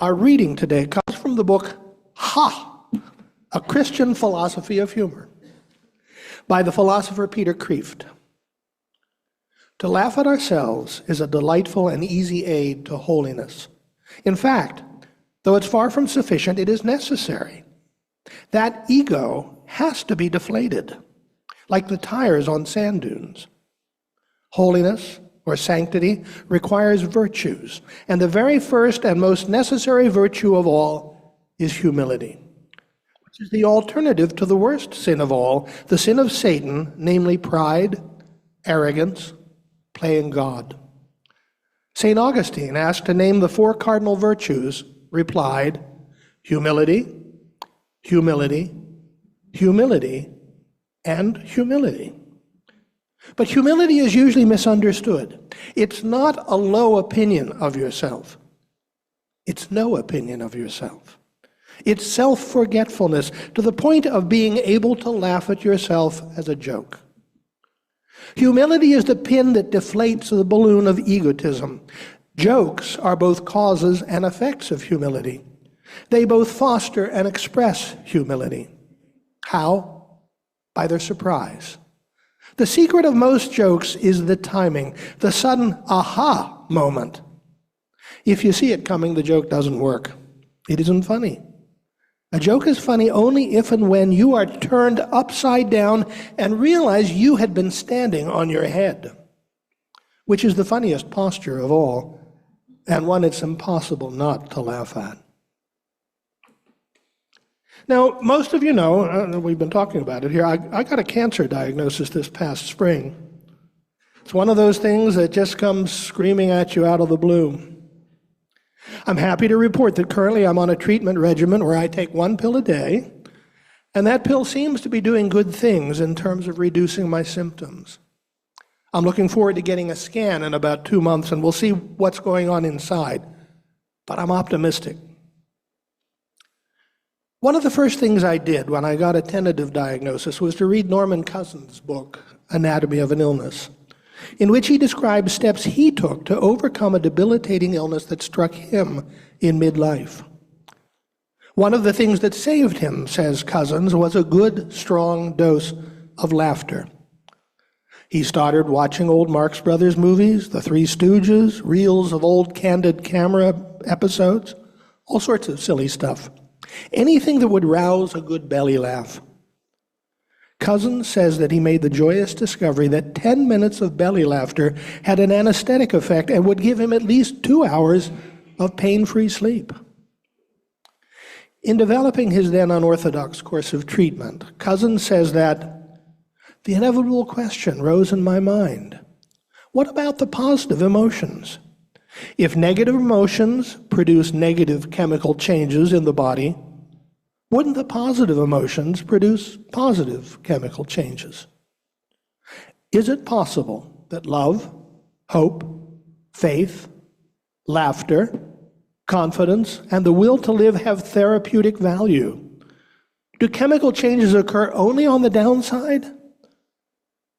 Our reading today comes from the book Ha! A Christian Philosophy of Humor by the philosopher Peter Kreeft. To laugh at ourselves is a delightful and easy aid to holiness. In fact, though it's far from sufficient, it is necessary. That ego has to be deflated, like the tires on sand dunes. Holiness, or sanctity, requires virtues, and the very first and most necessary virtue of all is humility, which is the alternative to the worst sin of all, the sin of Satan, namely pride, arrogance, playing God. St. Augustine, asked to name the 4 cardinal virtues, replied, humility, humility, humility, and humility. But humility is usually misunderstood. It's not a low opinion of yourself. It's no opinion of yourself. It's self-forgetfulness to the point of being able to laugh at yourself as a joke. Humility is the pin that deflates the balloon of egotism. Jokes are both causes and effects of humility. They both foster and express humility. How? By their surprise. The secret of most jokes is the timing, the sudden aha moment. If you see it coming, the joke doesn't work. It isn't funny. A joke is funny only if and when you are turned upside down and realize you had been standing on your head, which is the funniest posture of all, and one it's impossible not to laugh at. Now, most of you know, we've been talking about it here, I got a cancer diagnosis this past spring. It's one of those things that just comes screaming at you out of the blue. I'm happy to report that currently I'm on a treatment regimen where I take 1 pill a day, and that pill seems to be doing good things in terms of reducing my symptoms. I'm looking forward to getting a scan in about 2 months, and we'll see what's going on inside, but I'm optimistic. One of the first things I did when I got a tentative diagnosis was to read Norman Cousins' book, Anatomy of an Illness, in which he describes steps he took to overcome a debilitating illness that struck him in midlife. One of the things that saved him, says Cousins, was a good, strong dose of laughter. He started watching old Marx Brothers movies, The Three Stooges, reels of old candid camera episodes, all sorts of silly stuff. Anything that would rouse a good belly laugh. Cousins says that he made the joyous discovery that 10 minutes of belly laughter had an anesthetic effect and would give him at least 2 hours of pain-free sleep. In developing his then unorthodox course of treatment, Cousins says that the inevitable question rose in my mind. What about the positive emotions? If negative emotions produce negative chemical changes in the body, wouldn't the positive emotions produce positive chemical changes? Is it possible that love, hope, faith, laughter, confidence, and the will to live have therapeutic value? Do chemical changes occur only on the downside?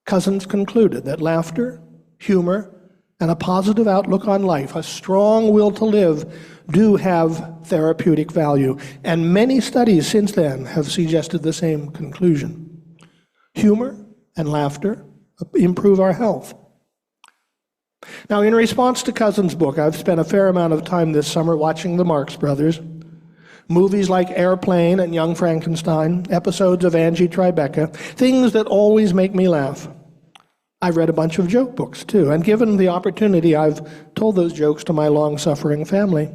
Cousins concluded that laughter, humor, and a positive outlook on life, a strong will to live, do have therapeutic value. And many studies since then have suggested the same conclusion. Humor and laughter improve our health. Now, in response to Cousins' book, I've spent a fair amount of time this summer watching the Marx Brothers, movies like Airplane and Young Frankenstein, episodes of Angie Tribeca, things that always make me laugh. I've read a bunch of joke books, too, and given the opportunity, I've told those jokes to my long-suffering family.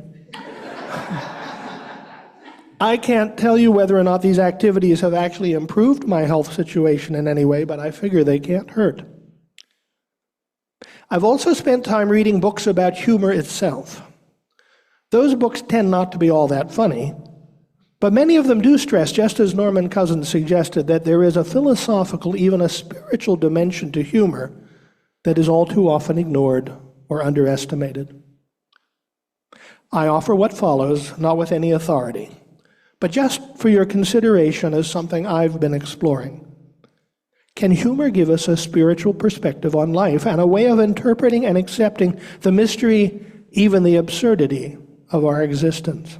I can't tell you whether or not these activities have actually improved my health situation in any way, but I figure they can't hurt. I've also spent time reading books about humor itself. Those books tend not to be all that funny, but many of them do stress, just as Norman Cousins suggested, that there is a philosophical, even a spiritual dimension to humor that is all too often ignored or underestimated. I offer what follows, not with any authority, but just for your consideration as something I've been exploring. Can humor give us a spiritual perspective on life and a way of interpreting and accepting the mystery, even the absurdity, of our existence.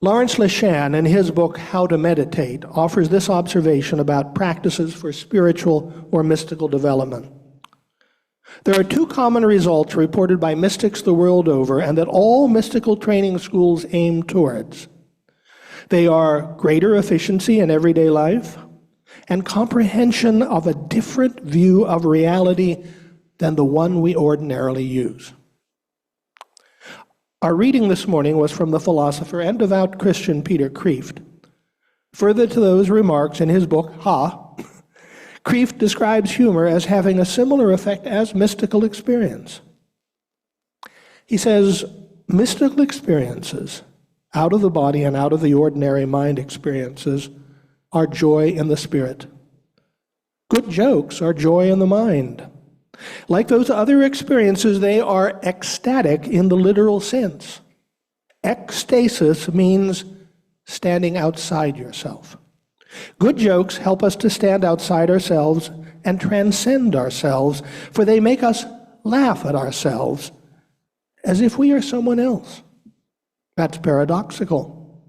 Lawrence LeShan, in his book, How to Meditate, offers this observation about practices for spiritual or mystical development. There are two common results reported by mystics the world over and that all mystical training schools aim towards. They are greater efficiency in everyday life and comprehension of a different view of reality than the one we ordinarily use. Our reading this morning was from the philosopher and devout Christian Peter Kreeft. Further to those remarks in his book, Kreeft describes humor as having a similar effect as mystical experience. He says, mystical experiences, out of the body and out of the ordinary mind experiences, are joy in the spirit. Good jokes are joy in the mind. Like those other experiences, they are ecstatic in the literal sense. Ecstasis means standing outside yourself. Good jokes help us to stand outside ourselves and transcend ourselves, for they make us laugh at ourselves as if we are someone else. That's paradoxical.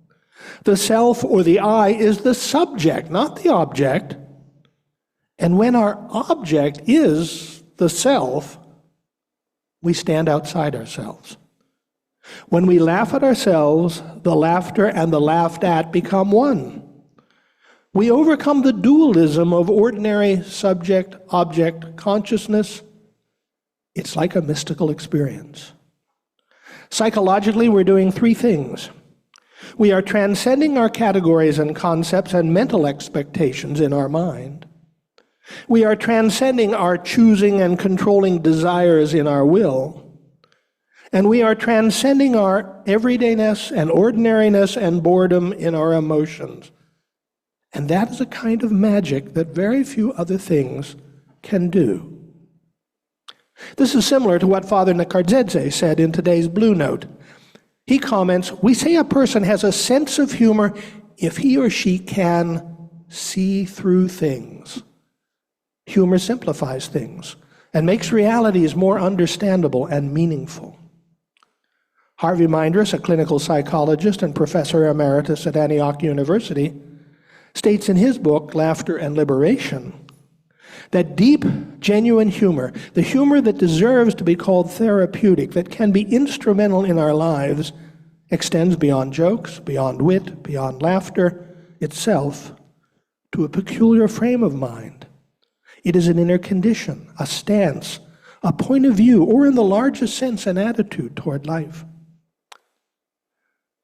The self or the I is the subject, not the object. And when our object is the self, we stand outside ourselves. When we laugh at ourselves, the laughter and the laughed at become one. We overcome the dualism of ordinary subject-object consciousness. It's like a mystical experience. Psychologically, we're doing three things. We are transcending our categories and concepts and mental expectations in our mind. We are transcending our choosing and controlling desires in our will. And we are transcending our everydayness and ordinariness and boredom in our emotions. And that is a kind of magic that very few other things can do. This is similar to what Father Nakardadze said in today's Blue Note. He comments, we say a person has a sense of humor if he or she can see through things. Humor simplifies things and makes realities more understandable and meaningful. Harvey Mindrus, a clinical psychologist and professor emeritus at Antioch University, states in his book, Laughter and Liberation, that deep, genuine humor, the humor that deserves to be called therapeutic, that can be instrumental in our lives, extends beyond jokes, beyond wit, beyond laughter itself, to a peculiar frame of mind. It is an inner condition, a stance, a point of view, or in the largest sense, an attitude toward life.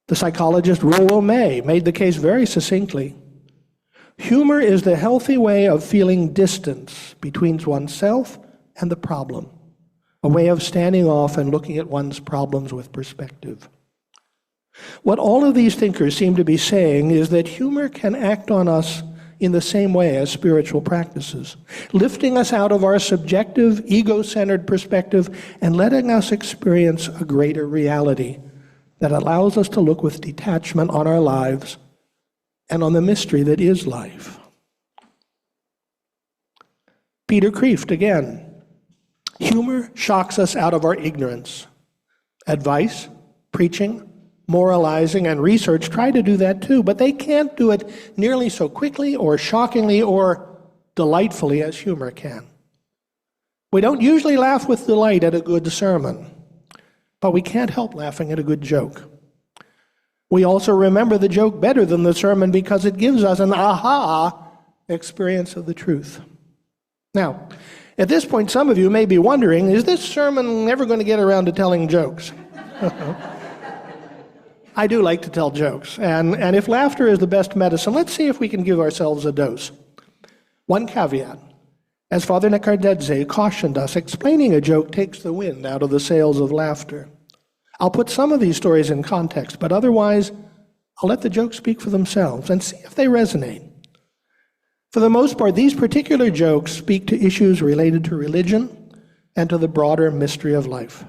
The psychologist Rollo May made the case very succinctly. Humor is the healthy way of feeling distance between oneself and the problem, a way of standing off and looking at one's problems with perspective. What all of these thinkers seem to be saying is that humor can act on us in the same way as spiritual practices, lifting us out of our subjective, ego-centered perspective and letting us experience a greater reality that allows us to look with detachment on our lives and on the mystery that is life. Peter Kreeft again. Humor shocks us out of our ignorance. Advice, preaching, moralizing, and research try to do that too, but they can't do it nearly so quickly or shockingly or delightfully as humor can. We don't usually laugh with delight at a good sermon, but we can't help laughing at a good joke. We also remember the joke better than the sermon because it gives us an aha experience of the truth. Now, at this point, some of you may be wondering, is this sermon ever going to get around to telling jokes? I do like to tell jokes, and if laughter is the best medicine, let's see if we can give ourselves a dose. One caveat. As Father Nakardadze cautioned us, explaining a joke takes the wind out of the sails of laughter. I'll put some of these stories in context, but otherwise, I'll let the jokes speak for themselves and see if they resonate. For the most part, these particular jokes speak to issues related to religion and to the broader mystery of life.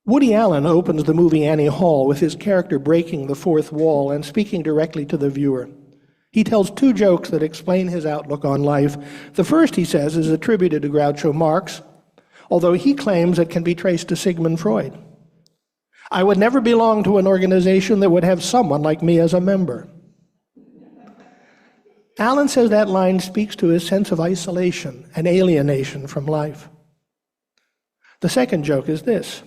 Woody Allen opens the movie Annie Hall with his character breaking the fourth wall and speaking directly to the viewer. He tells two jokes that explain his outlook on life. The first, he says, is attributed to Groucho Marx. although he claims it can be traced to Sigmund Freud. I would never belong to an organization that would have someone like me as a member. Alan says that line speaks to his sense of isolation and alienation from life. The second joke is this.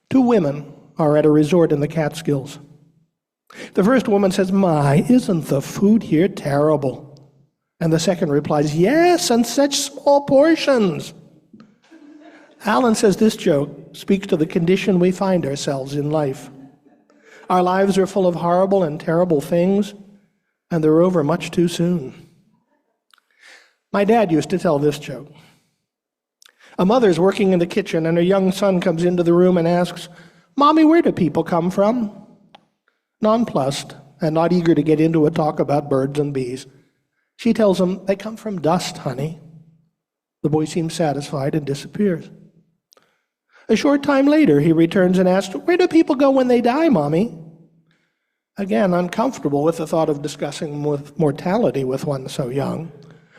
Two women are at a resort in the Catskills. The first woman says, "My, isn't the food here terrible?" And the second replies, "Yes, and such small portions." Alan says this joke speaks to the condition we find ourselves in life. Our lives are full of horrible and terrible things, and they're over much too soon. My dad used to tell this joke. A mother's working in the kitchen, and her young son comes into the room and asks, "Mommy, where do people come from?" Nonplussed and not eager to get into a talk about birds and bees, she tells him, "They come from dust, honey." The boy seems satisfied and disappears. A short time later, he returns and asks, "Where do people go when they die, Mommy?" Again, uncomfortable with the thought of discussing mortality with one so young,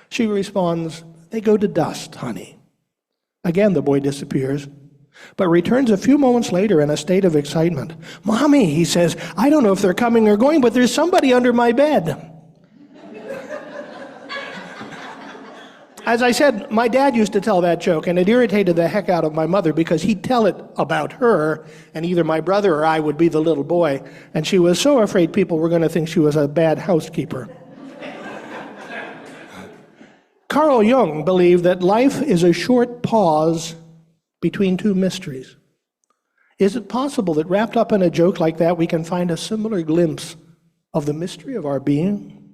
she responds, "They go to dust, honey." Again, the boy disappears, but returns a few moments later in a state of excitement. "Mommy," he says, "I don't know if they're coming or going, but there's somebody under my bed." As I said, my dad used to tell that joke, and it irritated the heck out of my mother because he'd tell it about her, and either my brother or I would be the little boy, and she was so afraid people were going to think she was a bad housekeeper. Carl Jung believed that life is a short pause between two mysteries. Is it possible that wrapped up in a joke like that, we can find a similar glimpse of the mystery of our being?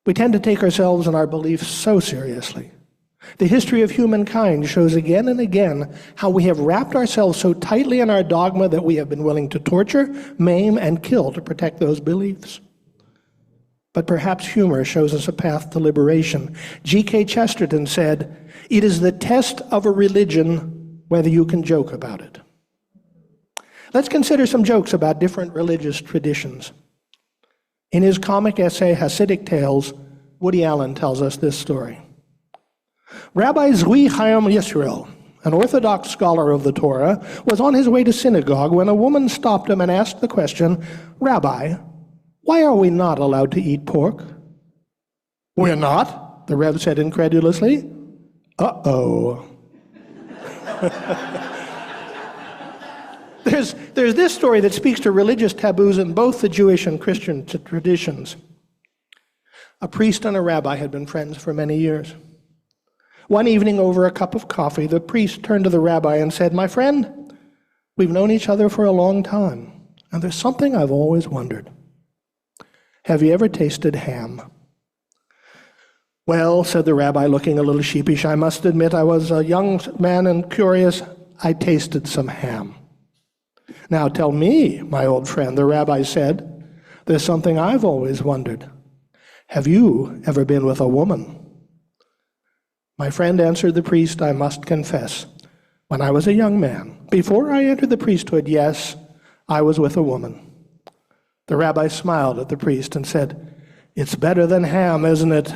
We tend to take ourselves and our beliefs so seriously. The history of humankind shows again and again how we have wrapped ourselves so tightly in our dogma that we have been willing to torture, maim, and kill to protect those beliefs. But perhaps humor shows us a path to liberation. G.K. Chesterton said, "It is the test of a religion whether you can joke about it." Let's consider some jokes about different religious traditions. In his comic essay, Hasidic Tales, Woody Allen tells us this story. Rabbi Zvi Chaim Yisrael, an Orthodox scholar of the Torah, was on his way to synagogue when a woman stopped him and asked the question, "Rabbi, why are we not allowed to eat pork?" "We're not?" the Rebbe said incredulously. Uh-oh. There's this story that speaks to religious taboos in both the Jewish and Christian traditions. A priest and a rabbi had been friends for many years. One evening over a cup of coffee, the priest turned to the rabbi and said, "My friend, we've known each other for a long time, and there's something I've always wondered. Have you ever tasted ham?" "Well," said the rabbi, looking a little sheepish, "I must admit I was a young man and curious. I tasted some ham." "Now tell me, my old friend," the rabbi said, "there's something I've always wondered. Have you ever been with a woman?" "My friend," answered the priest, "I must confess, when I was a young man, before I entered the priesthood, yes, I was with a woman." The rabbi smiled at the priest and said, "It's better than ham, isn't it?"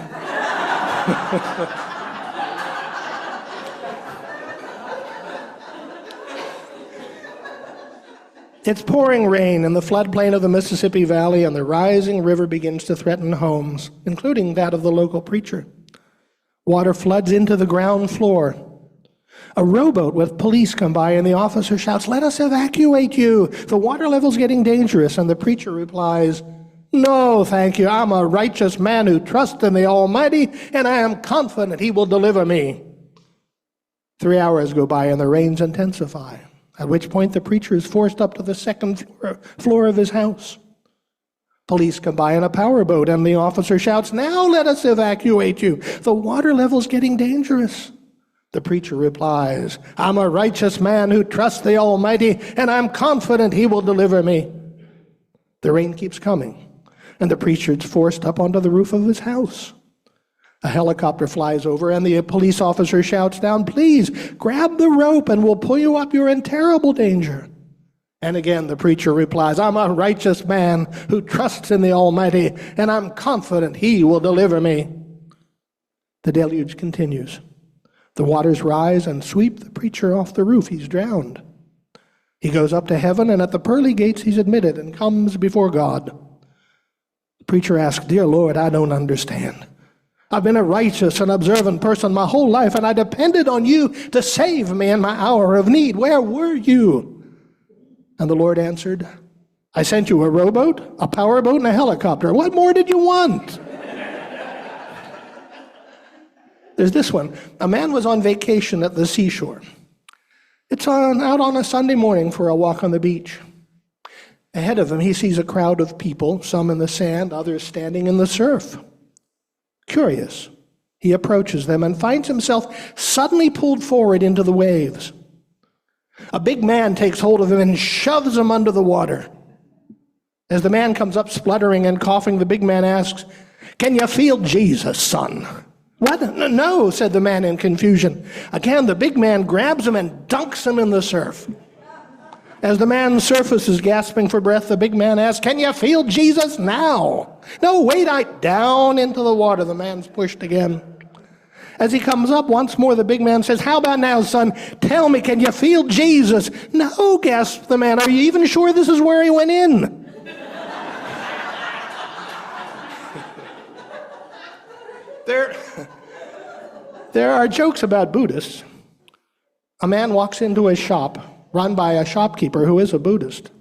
It's pouring rain in the floodplain of the Mississippi Valley, and the rising river begins to threaten homes, including that of the local preacher. Water floods into the ground floor. A rowboat with police come by, and the officer shouts, "Let us evacuate you. The water level's getting dangerous." And the preacher replies, "No, thank you. I'm a righteous man who trusts in the Almighty, and I am confident He will deliver me." 3 hours go by, and the rains intensify, at which point the preacher is forced up to the second floor of his house. Police come by in a powerboat, and the officer shouts, "Now let us evacuate you. The water level's getting dangerous." The preacher replies, "I'm a righteous man who trusts the Almighty, and I'm confident He will deliver me." The rain keeps coming, and the preacher is forced up onto the roof of his house. A helicopter flies over, and the police officer shouts down, "Please, grab the rope and we'll pull you up. You're in terrible danger." And again the preacher replies, "I'm a righteous man who trusts in the Almighty, and I'm confident He will deliver me." The deluge continues. The waters rise and sweep the preacher off the roof. He's drowned. He goes up to heaven, and at the pearly gates he's admitted and comes before God. The preacher asks, "Dear Lord, I don't understand. I've been a righteous and observant person my whole life, and I depended on you to save me in my hour of need. Where were you?" And the Lord answered, "I sent you a rowboat, a powerboat, and a helicopter. What more did you want?" There's this one. A man was on vacation at the seashore. It's out on a Sunday morning for a walk on the beach. Ahead of him, he sees a crowd of people, some in the sand, others standing in the surf. Curious, he approaches them and finds himself suddenly pulled forward into the waves. A big man takes hold of him and shoves him under the water. As the man comes up spluttering and coughing, the big man asks, "Can you feel Jesus, son?" "What? No," said the man in confusion. Again, the big man grabs him and dunks him in the surf. As the man surfaces, gasping for breath, the big man asks, "Can you feel Jesus now?" "No, wait, down into the water." The man's pushed again. As he comes up once more, the big man says, "How about now, son? Tell me, can you feel Jesus?" "No," gasped the man. "Are you even sure this is where he went in?" There are jokes about Buddhists. A man walks into a shop run by a shopkeeper who is a Buddhist.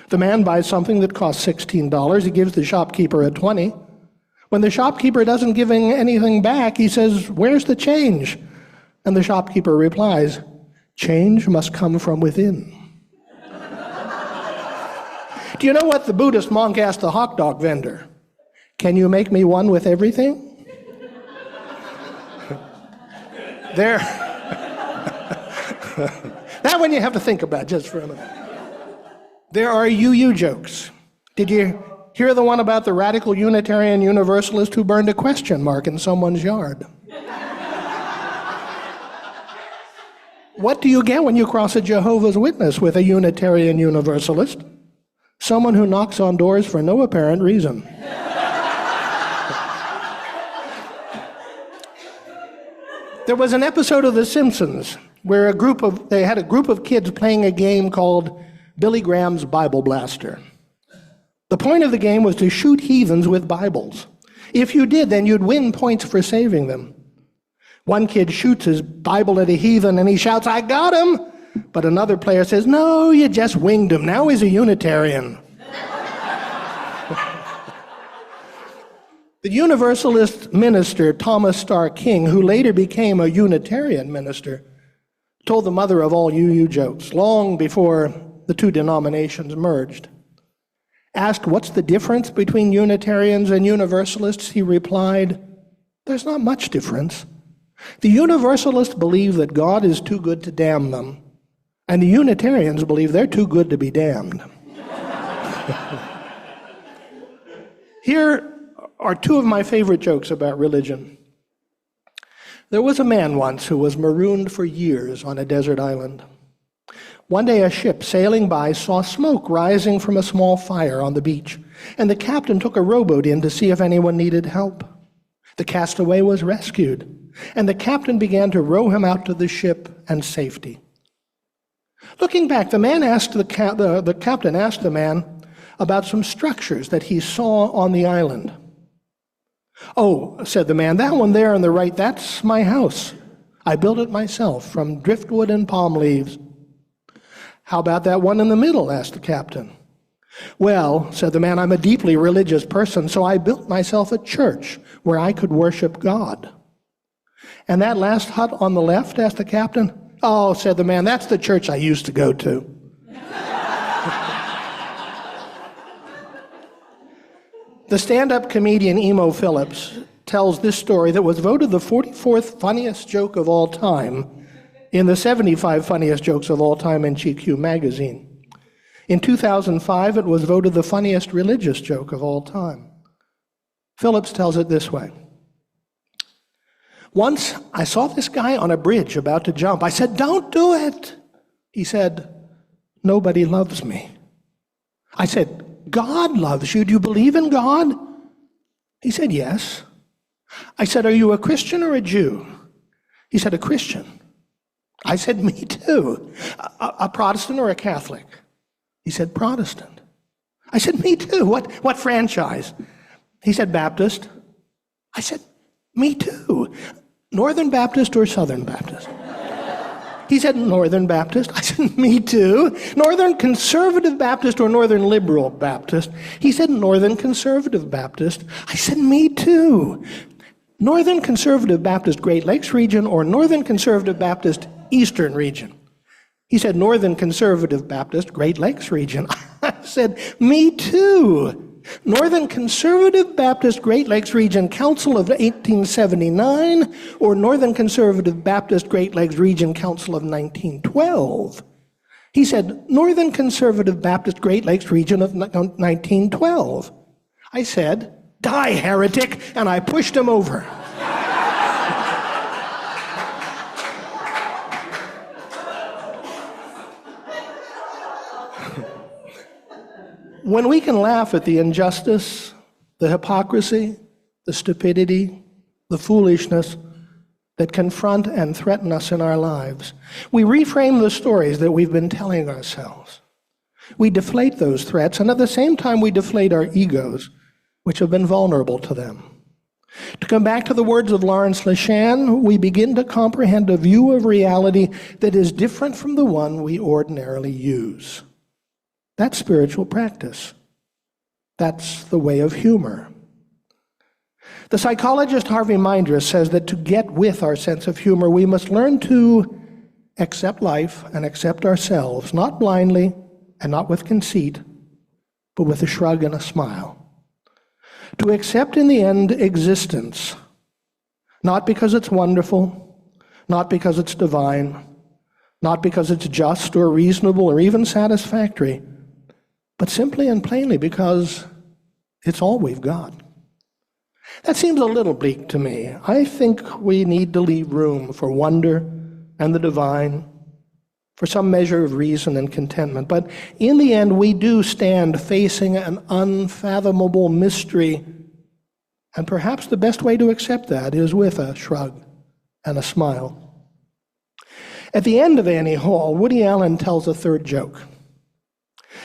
The man buys something that costs $16. He gives the shopkeeper a 20. When the shopkeeper doesn't give him anything back, he says, "Where's the change?" And the shopkeeper replies, "Change must come from within." Do you know what the Buddhist monk asked the hot dog vendor? "Can you make me one with everything?" There. That one you have to think about just for a minute. There are you jokes. Did you hear the one about the radical Unitarian Universalist who burned a question mark in someone's yard? What do you get when you cross a Jehovah's Witness with a Unitarian Universalist? Someone who knocks on doors for no apparent reason. There was an episode of The Simpsons where they had a group of kids playing a game called Billy Graham's Bible Blaster. The point of the game was to shoot heathens with Bibles. If you did, then you'd win points for saving them. One kid shoots his Bible at a heathen and he shouts, "I got him!" But another player says, "No, you just winged him. Now he's a Unitarian." The Universalist minister, Thomas Starr King, who later became a Unitarian minister, told the mother of all you jokes long before the two denominations merged. Asked what's the difference between Unitarians and Universalists, he replied, "There's not much difference. The Universalists believe that God is too good to damn them, and the Unitarians believe they're too good to be damned." Here are two of my favorite jokes about religion. There was a man once who was marooned for years on a desert island. One day a ship sailing by saw smoke rising from a small fire on the beach, and the captain took a rowboat in to see if anyone needed help. The castaway was rescued, and the captain began to row him out to the ship and safety. Looking back, the captain asked the man about some structures that he saw on the island. "Oh," said the man, "that one there on the right, that's my house. I built it myself from driftwood and palm leaves." "How about that one in the middle?" asked the captain. "Well," said the man, "I'm a deeply religious person, so I built myself a church where I could worship God." "And that last hut on the left?" asked the captain. "Oh," said the man, "that's the church I used to go to." The stand-up comedian Emo Phillips tells this story that was voted the 44th funniest joke of all time in the 75 funniest jokes of all time in GQ magazine. In 2005, it was voted the funniest religious joke of all time. Phillips tells it this way. "Once I saw this guy on a bridge about to jump. I said, 'Don't do it.' He said, 'Nobody loves me.' I said, 'God loves you. Do you believe in God?' He said, 'Yes.' I said, 'Are you a Christian or a Jew?' He said, a Christian. I said, me too. A Protestant or a Catholic? He said, Protestant. I said, me too. What franchise? He said, Baptist. I said, me too. Northern Baptist or Southern Baptist? He said, Northern Baptist. I said, me too. Northern Conservative Baptist or Northern Liberal Baptist? He said, Northern Conservative Baptist. I said, me too. Northern Conservative Baptist Great Lakes region or Northern Conservative Baptist Eastern region? He said, Northern Conservative Baptist Great Lakes region. I said, me too. Northern Conservative Baptist Great Lakes Region Council of 1879 or Northern Conservative Baptist Great Lakes Region Council of 1912? He said, Northern Conservative Baptist Great Lakes Region of 1912. I said, die, heretic, and I pushed him over. When we can laugh at the injustice, the hypocrisy, the stupidity, the foolishness that confront and threaten us in our lives, we reframe the stories that we've been telling ourselves. We deflate those threats, and at the same time we deflate our egos, which have been vulnerable to them. To come back to the words of Lawrence LeShan, we begin to comprehend a view of reality that is different from the one we ordinarily use. That's spiritual practice. That's the way of humor. The psychologist Harvey Mindra says that to get with our sense of humor, we must learn to accept life and accept ourselves, not blindly and not with conceit, but with a shrug and a smile. To accept in the end existence, not because it's wonderful, not because it's divine, not because it's just or reasonable or even satisfactory, but simply and plainly because it's all we've got. That seems a little bleak to me. I think we need to leave room for wonder and the divine, for some measure of reason and contentment. But in the end, we do stand facing an unfathomable mystery, and perhaps the best way to accept that is with a shrug and a smile. At the end of Annie Hall, Woody Allen tells a third joke.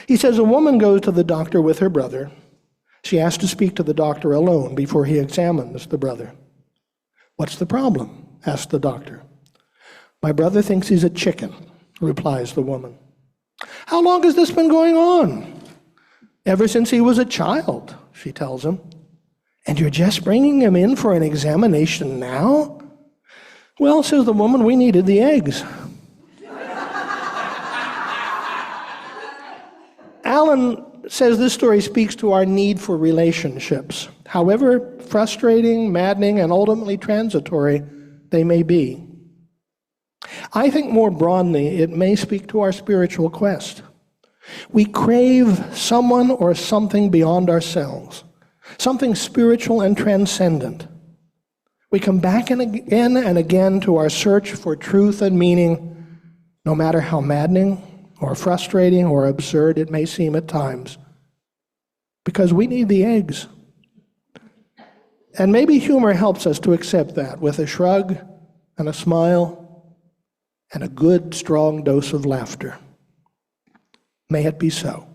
He says a woman goes to the doctor with her brother. She asks to speak to the doctor alone before he examines the brother. What's the problem? Asks the doctor. My brother thinks he's a chicken, replies the woman. How long has this been going on? Ever since he was a child, she tells him. And you're just bringing him in for an examination now? Well, says the woman, we needed the eggs. Allen says this story speaks to our need for relationships, however frustrating, maddening, and ultimately transitory they may be. I think more broadly, it may speak to our spiritual quest. We crave someone or something beyond ourselves, something spiritual and transcendent. We come back and again to our search for truth and meaning, no matter how maddening or frustrating or absurd it may seem at times, because we need the eggs. And maybe humor helps us to accept that with a shrug and a smile and a good, strong dose of laughter. May it be so.